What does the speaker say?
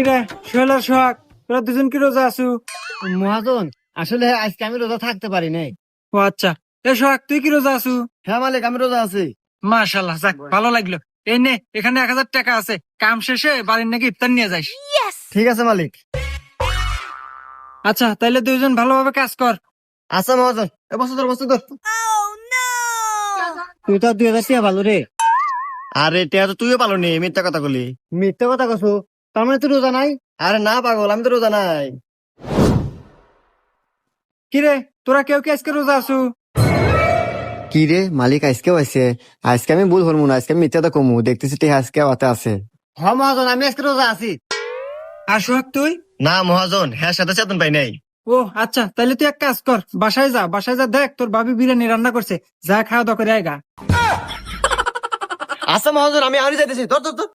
কিরে সোহেল আর সোহাগ, তোরা দুজন কি রোজা আছু? মহাজন, আসলে আজকে আমি রোজা থাকতে পারি নাই। ও আচ্ছা। এ সোহাগ, তুই কি রোজা আছু? হ্যাঁ মালিক, আমি রোজা আছি। মাশাল্লাহ, যাক ভালো লাগলো। এই নে, এখানে 1000 টাকা আছে, কাম শেষে বাড়ির নাকি ইফতার নিয়ে যাইস। ঠিক আছে মালিক। আচ্ছা, তাইলে দুইজন ভালোভাবে কাজ কর। আচ্ছা মহাজন, এ বসে ধর বসে ধর। তুই তো 2000 টাকা ভালো রে। আরে টিয়া তো তুইও পালো নি, মিথ্যা কথা বলি। মিথ্যা কথা কছো? তার মানে তুই রোজা নাই? আরে না পাগল, আমি তো রোজা নাই। কিরে, তোরা কেউ কি আজকে রোজা আছু? কি রে মালিক, আজকেও আছে? আজকে আমি ভুল হরমু না, আজকে আমি মিথ্যাটা কমু, দেখতেছি টিয়া আজকে হাতে আছে। হ্যাঁ মহাজন, আমি আজকে রোজা আছি। আর সোহাগ তুই? না মহাজন, হ্যাঁ সাথে চেতন পাই নাই। ও আচ্ছা, তাইলে তুই এক কাজ কর, বাসায় যা দেখ তোর ভাবি বিরিয়ানি রান্না করছে, যা খাওয়া দাওয়া করে আয়গা। আচ্ছা মহাজন, আমি আরই যাইতেছি। ধর ধর ধর।